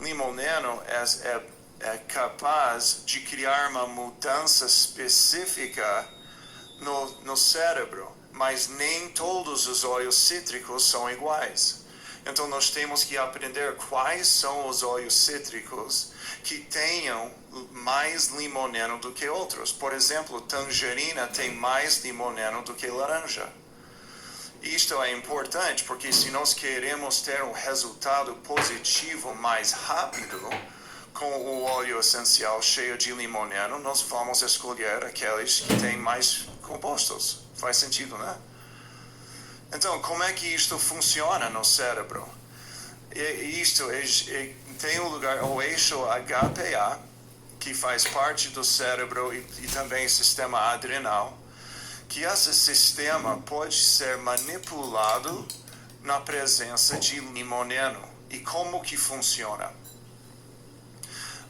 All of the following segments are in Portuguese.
limoneno é capaz de criar uma mudança específica no cérebro, mas nem todos os óleos cítricos são iguais. Então nós temos que aprender quais são os óleos cítricos que tenham mais limoneno do que outros. Por exemplo, tangerina tem mais limoneno do que laranja. Isto é importante porque se nós queremos ter um resultado positivo mais rápido com o óleo essencial cheio de limoneno, nós vamos escolher aqueles que têm mais compostos. Faz sentido, né? Então, como é que isto funciona no cérebro? Tem um lugar, o eixo HPA, que faz parte do cérebro e também sistema adrenal, que esse sistema pode ser manipulado na presença de limoneno. E como que funciona?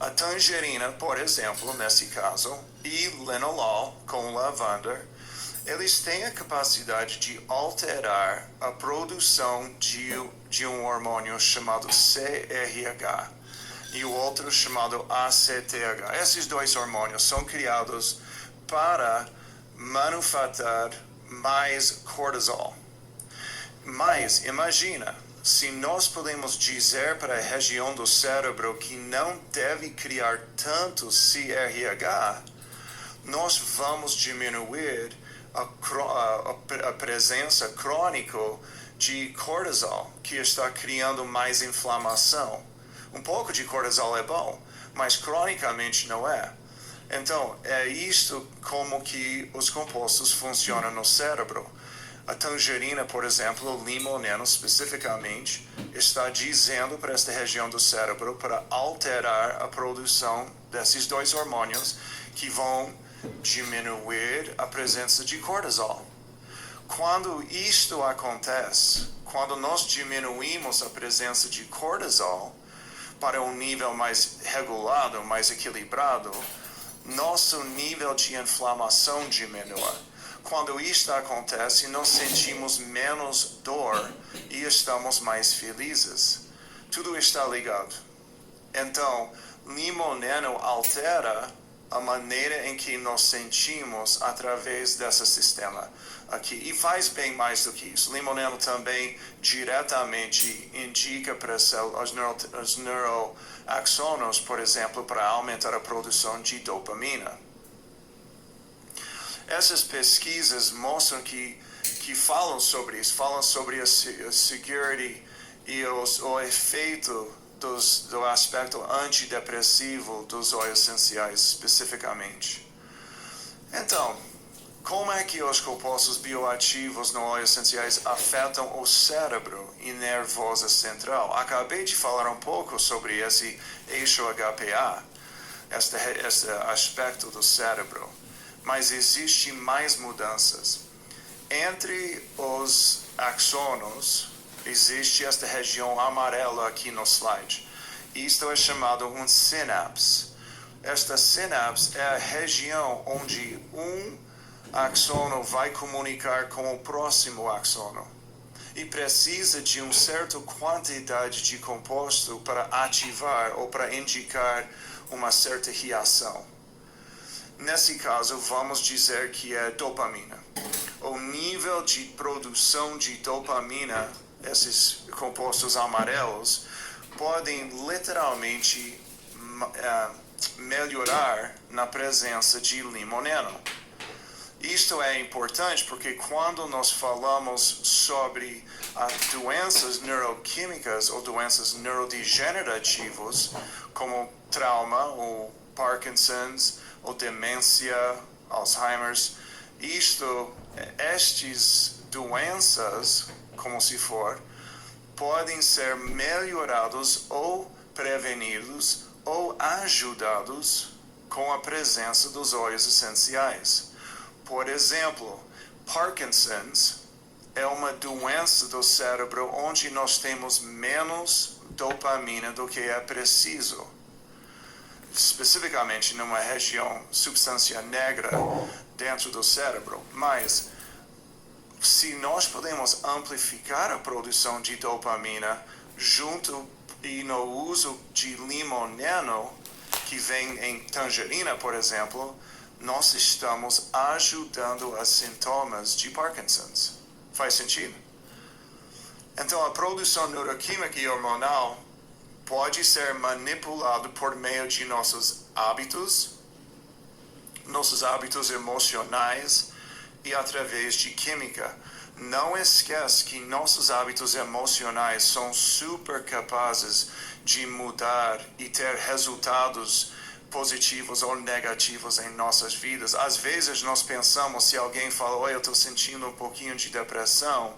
A tangerina, por exemplo, nesse caso, e linalol com lavanda, eles têm a capacidade de alterar a produção de um hormônio chamado CRH e o outro chamado ACTH. Esses dois hormônios são criados para manufaturar mais cortisol. Mas imagina, se nós podemos dizer para a região do cérebro que não deve criar tanto CRH, nós vamos diminuir a presença crônica de cortisol, que está criando mais inflamação. Um pouco de cortisol é bom, mas cronicamente não é. Então, é isto como que os compostos funcionam no cérebro. A tangerina, por exemplo, o limoneno especificamente, está dizendo para esta região do cérebro para alterar a produção desses dois hormônios que vão diminuir a presença de cortisol. Quando isto acontece, quando nós diminuímos a presença de cortisol para um nível mais regulado, mais equilibrado, nosso nível de inflamação diminui. Quando isto acontece, nós sentimos menos dor e estamos mais felizes. Tudo está ligado. Então, limoneno altera a maneira em que nós sentimos através desse sistema aqui. E faz bem mais do que isso. Limoneno também diretamente indica para os neuroaxônios, por exemplo, para aumentar a produção de dopamina. Essas pesquisas mostram que falam sobre isso, falam sobre a security e o efeito do aspecto antidepressivo dos óleos essenciais especificamente. Então, como é que os compostos bioativos no óleos essenciais afetam o cérebro e nervosa central? Acabei de falar um pouco sobre esse eixo HPA, este aspecto do cérebro, mas existem mais mudanças. Entre os axônios, existe esta região amarela aqui no slide. Isto é chamado um sinapse. Esta sinapse é a região onde um axônio vai comunicar com o próximo axônio. E precisa de uma certa quantidade de composto para ativar ou para indicar uma certa reação. Nesse caso, vamos dizer que é dopamina. O nível de produção de dopamina, esses compostos amarelos, podem literalmente melhorar na presença de limoneno. Isto é importante porque quando nós falamos sobre doenças neuroquímicas ou doenças neurodegenerativas, como trauma ou Parkinson's ou demência, Alzheimer's, estas doenças, como se for, podem ser melhorados ou prevenidos ou ajudados com a presença dos óleos essenciais. Por exemplo, Parkinson's é uma doença do cérebro onde nós temos menos dopamina do que é preciso. Especificamente numa região, substância negra dentro do cérebro. Mas, se nós podemos amplificar a produção de dopamina junto E no uso de limoneno, que vem em tangerina, por exemplo, nós estamos ajudando os sintomas de Parkinson's. Faz sentido? Então, a produção neuroquímica e hormonal pode ser manipulado por meio de nossos hábitos emocionais e através de química. Não esquece que nossos hábitos emocionais são super capazes de mudar e ter resultados positivos ou negativos em nossas vidas. Às vezes nós pensamos, se alguém fala, oi, eu estou sentindo um pouquinho de depressão,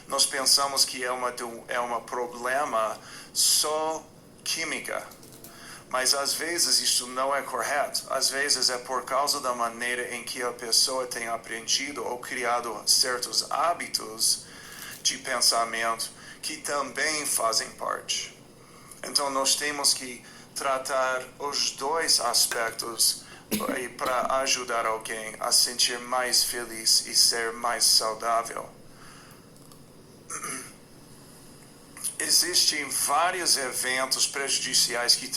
nós pensamos que é um problema só química. Mas às vezes isso não é correto. Às vezes é por causa da maneira em que a pessoa tem aprendido ou criado certos hábitos de pensamento que também fazem parte. Então nós temos que tratar os dois aspectos para ajudar alguém a sentir mais feliz e ser mais saudável. Existem vários eventos prejudiciais que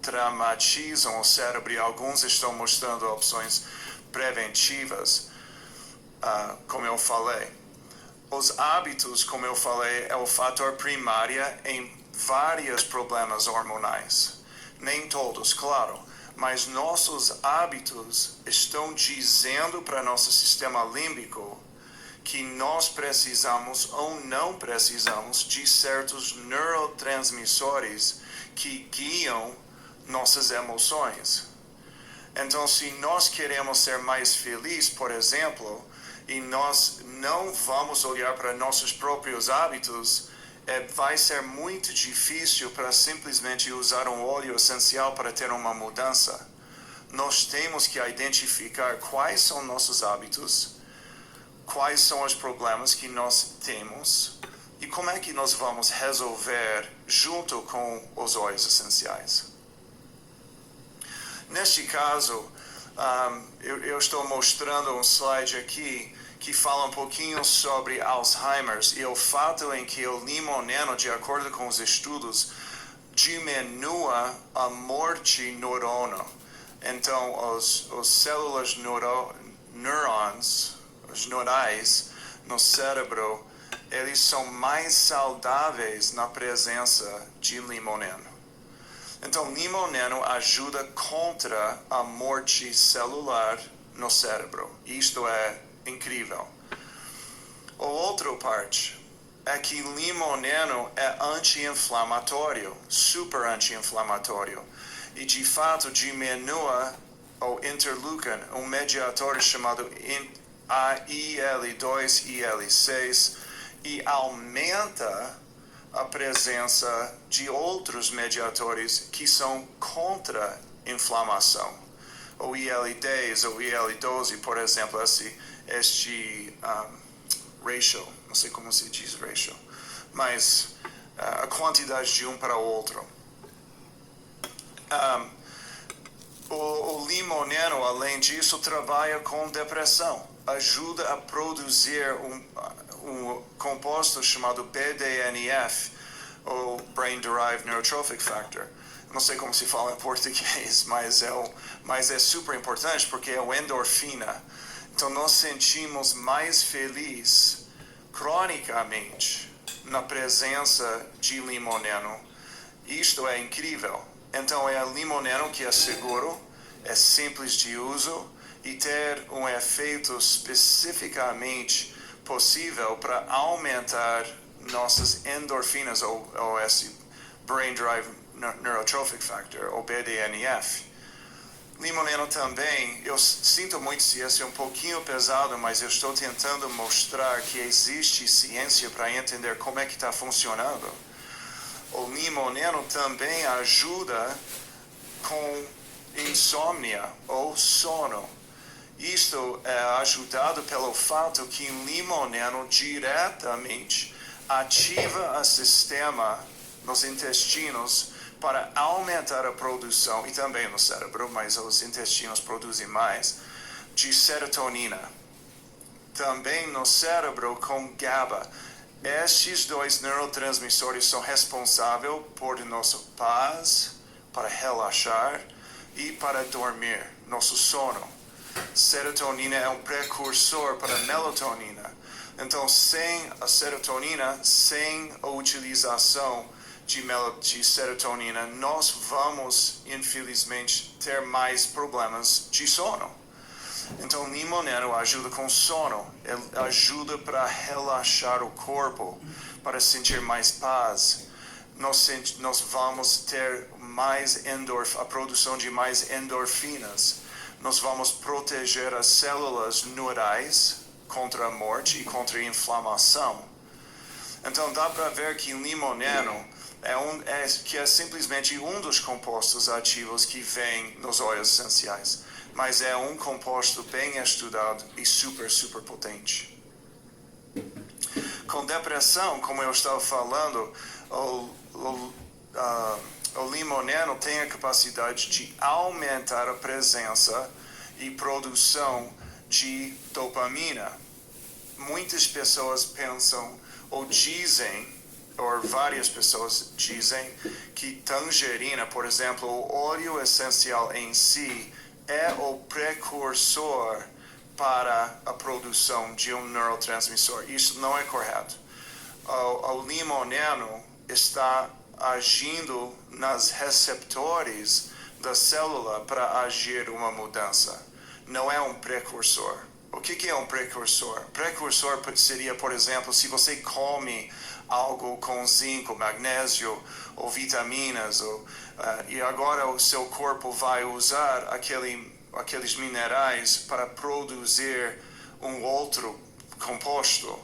traumatizam o cérebro e alguns estão mostrando opções preventivas, como eu falei. Os hábitos, como eu falei, é o fator primário em vários problemas hormonais. Nem todos, claro, mas nossos hábitos estão dizendo para nosso sistema límbico que nós precisamos ou não precisamos de certos neurotransmissores que guiam nossas emoções. Então, se nós queremos ser mais felizes, por exemplo, e nós não vamos olhar para nossos próprios hábitos, vai ser muito difícil para simplesmente usar um óleo essencial para ter uma mudança. Nós temos que identificar quais são nossos hábitos, quais são os problemas que nós temos e como é que nós vamos resolver junto com os óleos essenciais. Neste caso, eu estou mostrando um slide aqui que fala um pouquinho sobre Alzheimer's e o fato em que o limoneno, de acordo com os estudos, diminua a morte neurônio. Então, as células neurons, os neurais no cérebro, eles são mais saudáveis na presença de limoneno. Então, limoneno ajuda contra a morte celular no cérebro. Isto é incrível. A outra parte é que limoneno é anti-inflamatório, super anti-inflamatório. E de fato diminui o interleukin, um mediador chamado IL-2 e IL-6, e aumenta a presença de outros mediadores que são contra a inflamação. O IL-10 ou IL-12, por exemplo, este ratio, não sei como se diz ratio, mas a quantidade de um para o outro. O limoneno, além disso, trabalha com depressão. Ajuda a produzir um composto chamado BDNF, ou Brain Derived Neurotrophic Factor. Não sei como se fala em português, mas é super importante porque é uma endorfina. Então nós sentimos mais feliz cronicamente na presença de limoneno. Isto é incrível. Então é limoneno que é seguro, é simples de uso e ter um efeito especificamente possível para aumentar nossas endorfinas ou esse Brain Derived Neurotrophic Factor, ou BDNF. Limoneno também, eu sinto muito se esse é um pouquinho pesado, mas eu estou tentando mostrar que existe ciência para entender como é que está funcionando. O limoneno também ajuda com insônia ou sono. Isto é ajudado pelo fato que limoneno diretamente ativa o sistema nos intestinos para aumentar a produção, e também no cérebro, mas os intestinos produzem mais, de serotonina. Também no cérebro com GABA. Estes dois neurotransmissores são responsáveis por nossa paz, para relaxar e para dormir, nosso sono. Serotonina é um precursor para a melatonina. Então, sem a serotonina, sem a utilização de serotonina, nós vamos, infelizmente, ter mais problemas de sono. Então, limoneno ajuda com sono, ele ajuda para relaxar o corpo, para sentir mais paz. Nós vamos ter mais a produção de mais endorfinas. Nós vamos proteger as células neurais contra a morte e contra a inflamação. Então, dá para ver que limoneno é simplesmente um dos compostos ativos que vem nos óleos essenciais. Mas é um composto bem estudado e super potente. Com depressão, como eu estava falando, o limoneno tem a capacidade de aumentar a presença e produção de dopamina. Muitas pessoas pensam ou dizem, ou várias pessoas dizem, que tangerina, por exemplo, o óleo essencial em si, é o precursor para a produção de um neurotransmissor. Isso não é correto. O limoneno está agindo nas receptores da célula para agir uma mudança. Não é um precursor. O que é um precursor? Precursor seria, por exemplo, se você come algo com zinco, magnésio ou vitaminas, e agora o seu corpo vai usar aqueles minerais para produzir um outro composto.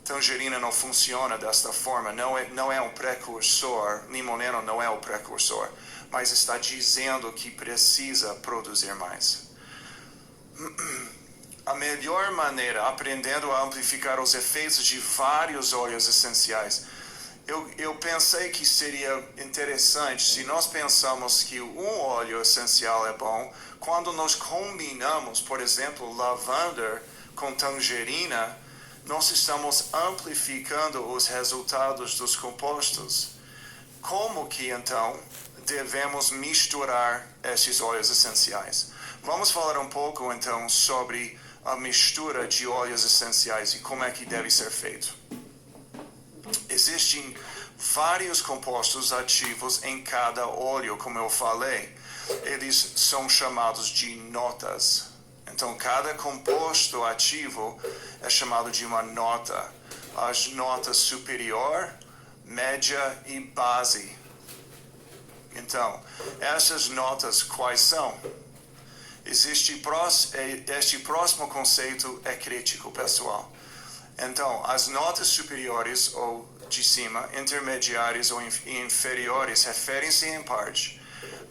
Tangerina não funciona desta forma, não é um precursor, limoneno não é o precursor, mas está dizendo que precisa produzir mais. A melhor maneira, aprendendo a amplificar os efeitos de vários óleos essenciais, eu pensei que seria interessante se nós pensamos que um óleo essencial é bom, quando nós combinamos, por exemplo, lavanda com tangerina, nós estamos amplificando os resultados dos compostos. Como que então devemos misturar esses óleos essenciais? Vamos falar um pouco então sobre a mistura de óleos essenciais e como é que deve ser feito. Existem vários compostos ativos em cada óleo, como eu falei. Eles são chamados de notas. Então, cada composto ativo é chamado de uma nota. As notas superior, média e base. Então, essas notas quais são? Este próximo conceito é crítico, pessoal. Então, as notas superiores ou de cima, intermediárias ou inferiores, referem-se em parte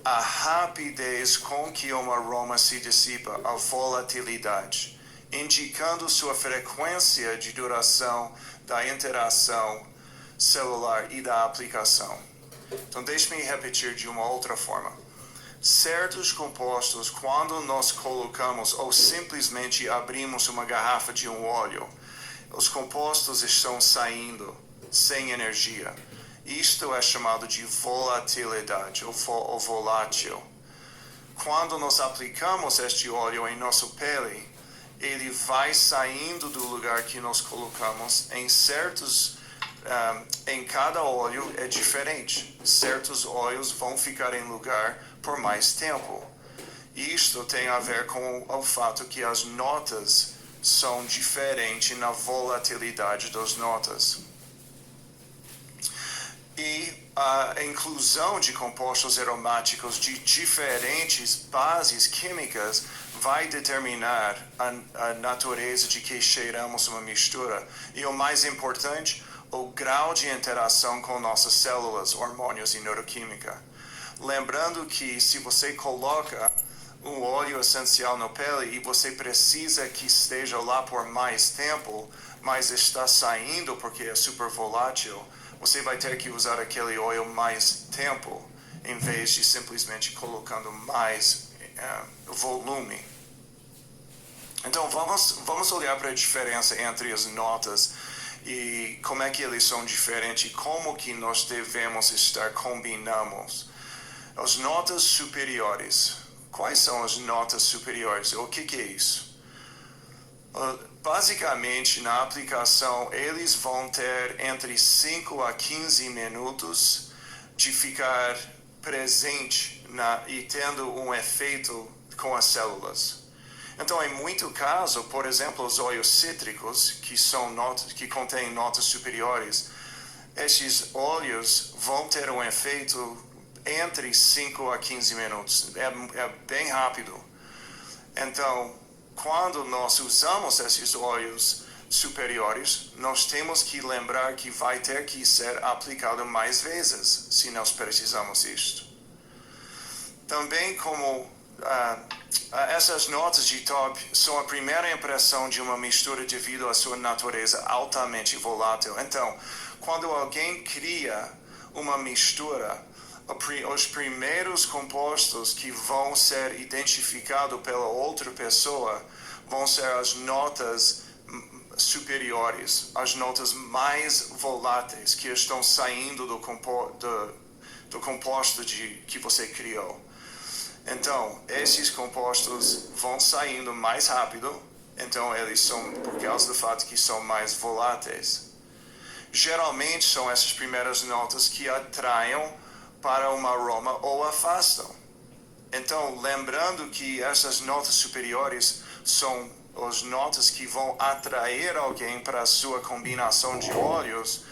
à rapidez com que um aroma se dissipa, a volatilidade, indicando sua frequência de duração da interação celular e da aplicação. Então, deixe-me repetir de uma outra forma. Certos compostos, quando nós colocamos ou simplesmente abrimos uma garrafa de um óleo, os compostos estão saindo sem energia. Isto é chamado de volatilidade ou volátil. Quando nós aplicamos este óleo em nossa pele, ele vai saindo do lugar que nós colocamos em cada óleo é diferente. Certos óleos vão ficar em lugar por mais tempo. Isto tem a ver com o fato que as notas são diferentes na volatilidade das notas. E a inclusão de compostos aromáticos de diferentes bases químicas vai determinar a natureza de que cheiramos uma mistura. E o mais importante, o grau de interação com nossas células, hormônios e neuroquímica. Lembrando que se você coloca um óleo essencial na pele e você precisa que esteja lá por mais tempo, mas está saindo porque é super volátil, você vai ter que usar aquele óleo mais tempo, em vez de simplesmente colocando mais volume. Então, vamos olhar para a diferença entre as notas e como é que eles são diferentes, como que nós devemos estar combinamos. As notas superiores. Quais são as notas superiores? O que é isso? Basicamente, na aplicação, eles vão ter entre 5 a 15 minutos de ficar presente e tendo um efeito com as células. Então, em muito caso, por exemplo, os óleos cítricos, que contêm notas superiores, esses óleos vão ter um efeito entre 5 a 15 minutos. É bem rápido. Então, quando nós usamos esses óleos superiores, nós temos que lembrar que vai ter que ser aplicado mais vezes, se nós precisamos disto. Também como essas notas de top são a primeira impressão de uma mistura devido à sua natureza altamente volátil. Então, quando alguém cria uma mistura, os primeiros compostos que vão ser identificados pela outra pessoa vão ser as notas superiores, as notas mais voláteis que estão saindo do composto que você criou. Então, esses compostos vão saindo mais rápido, então eles são, por causa do fato que são mais voláteis. Geralmente são essas primeiras notas que atraem para um aroma ou afastam. Então, lembrando que essas notas superiores são as notas que vão atrair alguém para a sua combinação de óleos.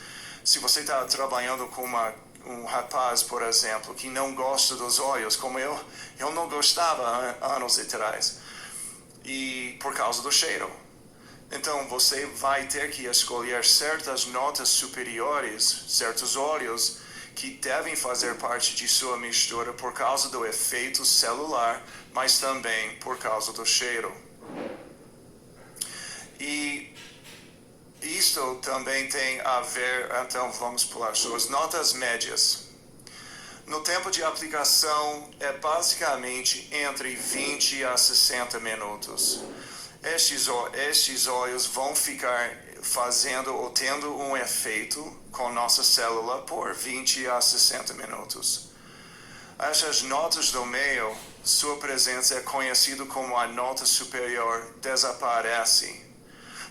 Se você está trabalhando com um rapaz, por exemplo, que não gosta dos óleos, como eu não gostava anos atrás, e por causa do cheiro. Então, você vai ter que escolher certas notas superiores, certos óleos, que devem fazer parte de sua mistura por causa do efeito celular, mas também por causa do cheiro. E isto também tem a ver, então vamos pular suas notas médias. No tempo de aplicação é basicamente entre 20 a 60 minutos. Estes óleos vão ficar fazendo ou tendo um efeito com nossa célula por 20 a 60 minutos. Essas notas do meio, sua presença é conhecida como a nota superior desaparece.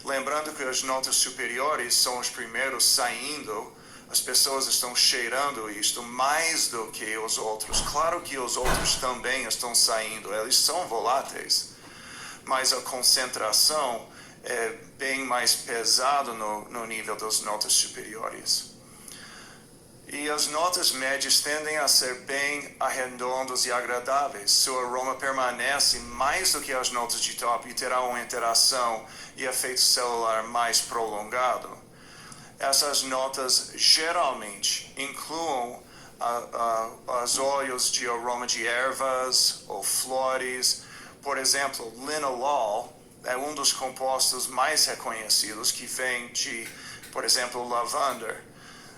Lembrando que as notas superiores são os primeiros saindo, as pessoas estão cheirando isto mais do que os outros. Claro que os outros também estão saindo, eles são voláteis, mas a concentração é bem mais pesada no nível das notas superiores. E as notas médias tendem a ser bem arredondas e agradáveis. Seu aroma permanece mais do que as notas de top e terá uma interação e efeito celular mais prolongado. Essas notas geralmente incluem os óleos de aroma de ervas ou flores. Por exemplo, linalool é um dos compostos mais reconhecidos que vem de, por exemplo, lavanda.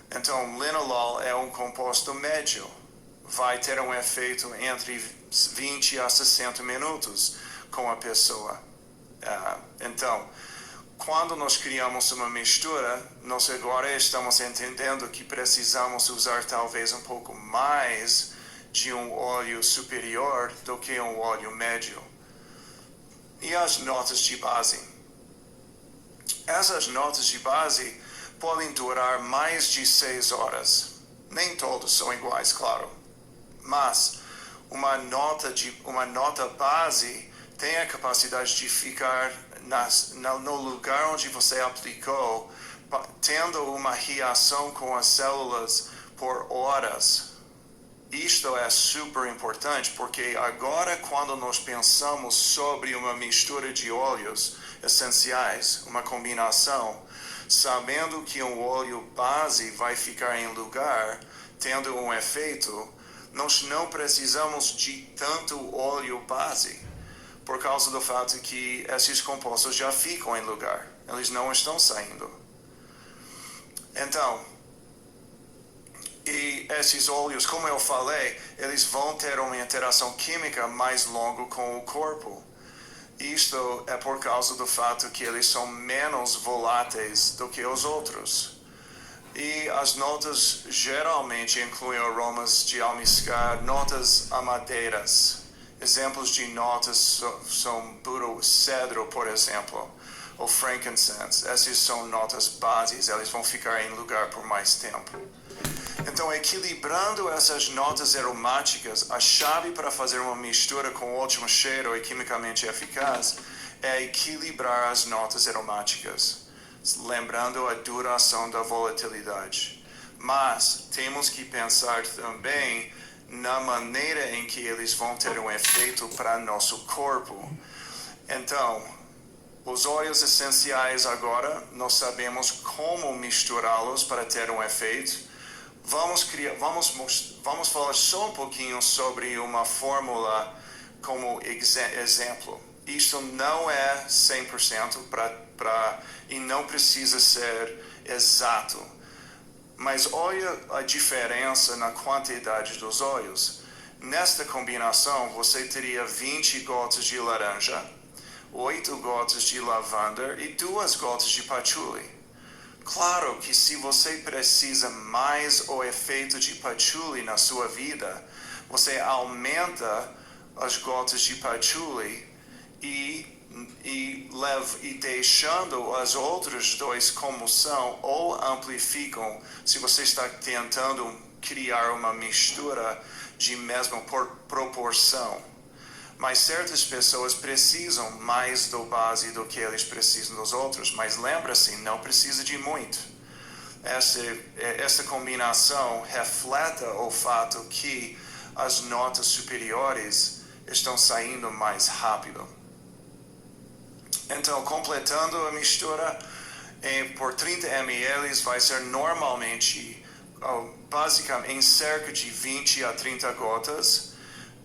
Então, linalool é um composto médio. Vai ter um efeito entre 20 a 60 minutos com a pessoa. Então, quando nós criamos uma mistura, nós agora estamos entendendo que precisamos usar talvez um pouco mais de um óleo superior do que um óleo médio. E as notas de base? Essas notas de base podem durar mais de 6 horas. Nem todas são iguais, claro. Mas uma nota base tem a capacidade de ficar no lugar onde você aplicou, tendo uma reação com as células por horas. Isto é super importante porque agora quando nós pensamos sobre uma mistura de óleos essenciais, uma combinação, sabendo que um óleo base vai ficar em lugar, tendo um efeito, nós não precisamos de tanto óleo base, por causa do fato que esses compostos já ficam em lugar, eles não estão saindo. Então, e esses óleos, como eu falei, eles vão ter uma interação química mais longa com o corpo. Isto é por causa do fato que eles são menos voláteis do que os outros. E as notas geralmente incluem aromas de almiscar, notas amadeiras. Exemplos de notas são puro cedro, por exemplo, ou frankincense. Essas são notas bases, elas vão ficar em lugar por mais tempo. Então, equilibrando essas notas aromáticas, a chave para fazer uma mistura com ótimo cheiro e quimicamente eficaz é equilibrar as notas aromáticas, lembrando a duração da volatilidade. Mas temos que pensar também na maneira em que eles vão ter um efeito para nosso corpo. Então, os óleos essenciais agora, nós sabemos como misturá-los para ter um efeito. Vamos falar só um pouquinho sobre uma fórmula como exemplo. Isto não é 100% e não precisa ser exato. Mas olha a diferença na quantidade dos óleos. Nesta combinação, você teria 20 gotas de laranja, 8 gotas de lavanda e 2 gotas de patchouli. Claro que se você precisa mais o efeito de patchouli na sua vida, você aumenta as gotas de patchouli e deixando as outras dois como são ou amplificam se você está tentando criar uma mistura de mesma proporção. Mas certas pessoas precisam mais do base do que eles precisam dos outros. Mas lembra-se, não precisa de muito. Essa combinação reflete o fato que as notas superiores estão saindo mais rápido. Então, completando a mistura, por 30 ml vai ser normalmente, basicamente, em cerca de 20 a 30 gotas.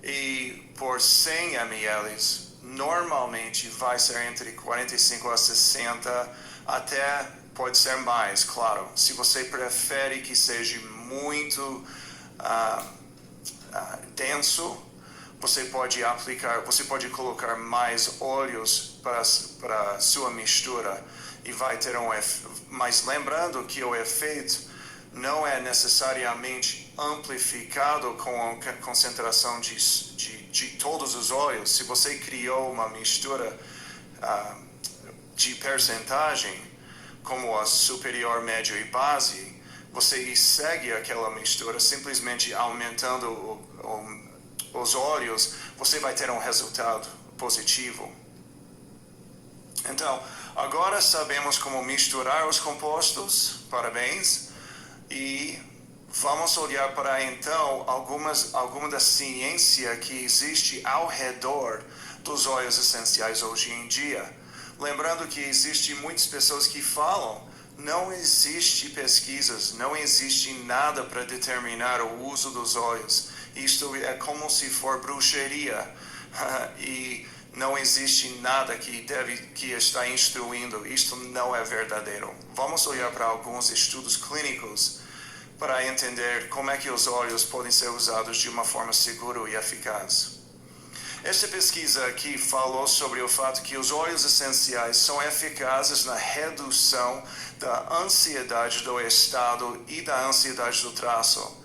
E por 100 ml, normalmente vai ser entre 45 a 60, até pode ser mais, claro. Se você prefere que seja muito denso, você pode colocar mais óleos para sua mistura e vai ter um efeito. Mas lembrando que o efeito não é necessariamente amplificado com a concentração de todos os óleos. Se você criou uma mistura de percentagem, como a superior, médio e base, você segue aquela mistura simplesmente aumentando os óleos, você vai ter um resultado positivo. Então, agora sabemos como misturar os compostos. Parabéns. E vamos olhar para então alguma da ciência que existe ao redor dos óleos essenciais hoje em dia. Lembrando que existem muitas pessoas que falam, não existe pesquisas, não existe nada para determinar o uso dos óleos. Isto é como se for bruxaria e não existe nada que está instruindo. Isto não é verdadeiro. Vamos olhar para alguns estudos clínicos para entender como é que os óleos podem ser usados de uma forma segura e eficaz. Esta pesquisa aqui falou sobre o fato que os óleos essenciais são eficazes na redução da ansiedade do estado e da ansiedade do traço.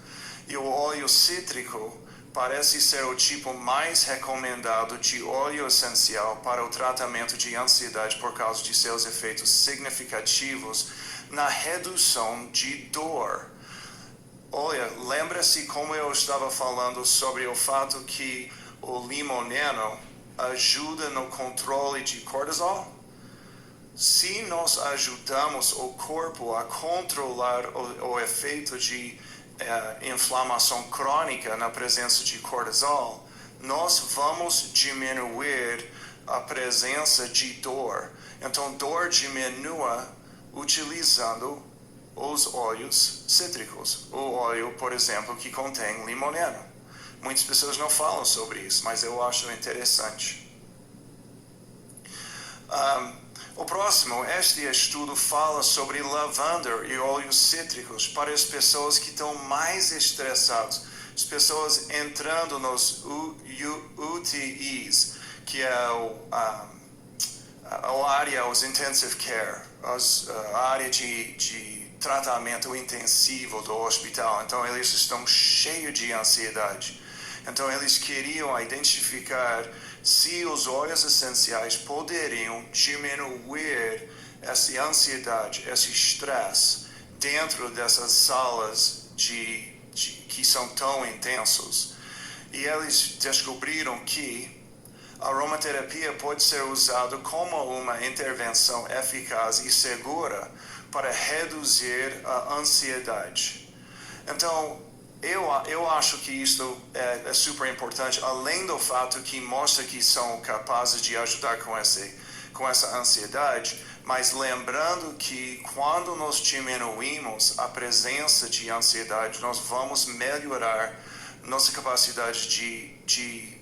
E o óleo cítrico parece ser o tipo mais recomendado de óleo essencial para o tratamento de ansiedade por causa de seus efeitos significativos na redução de dor. Olha, lembra-se como eu estava falando sobre o fato que o limoneno ajuda no controle de cortisol? Se nós ajudamos o corpo a controlar o efeito de inflamação crônica na presença de cortisol, nós vamos diminuir a presença de dor. Então, dor diminua utilizando os óleos cítricos. O óleo, por exemplo, que contém limoneno. Muitas pessoas não falam sobre isso, mas eu acho interessante. O próximo, este estudo fala sobre lavanda e óleos cítricos para as pessoas que estão mais estressadas, as pessoas entrando nos UTIs, que é a área, os intensive care, a área de tratamento intensivo do hospital. Então eles estão cheios de ansiedade. Então eles queriam identificar se os óleos essenciais poderiam diminuir essa ansiedade, esse estresse dentro dessas salas que são tão intensos. E eles descobriram que a aromaterapia pode ser usada como uma intervenção eficaz e segura para reduzir a ansiedade. Então, eu acho que isso é super importante, além do fato que mostra que são capazes de ajudar com essa ansiedade, mas lembrando que quando nós diminuímos a presença de ansiedade, nós vamos melhorar nossa capacidade de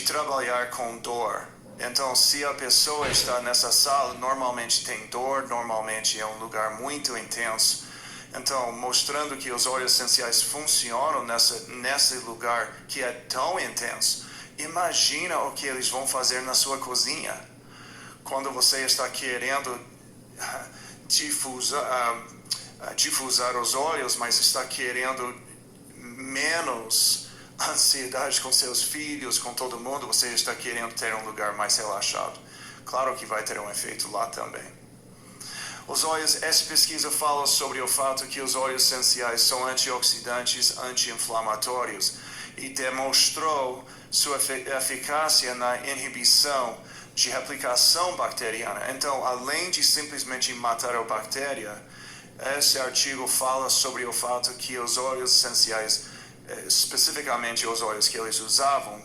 trabalhar com dor. Então, se a pessoa está nessa sala, normalmente tem dor, normalmente é um lugar muito intenso. Então, mostrando que os óleos essenciais funcionam nesse lugar que é tão intenso, imagina o que eles vão fazer na sua cozinha. Quando você está querendo difusar os óleos, mas está querendo menos ansiedade com seus filhos, com todo mundo, você está querendo ter um lugar mais relaxado. Claro que vai ter um efeito lá também. Os óleos, essa pesquisa fala sobre o fato que os óleos essenciais são antioxidantes, anti-inflamatórios e demonstrou sua eficácia na inibição de replicação bacteriana. Então, além de simplesmente matar a bactéria, esse artigo fala sobre o fato que os óleos essenciais, especificamente os óleos que eles usavam,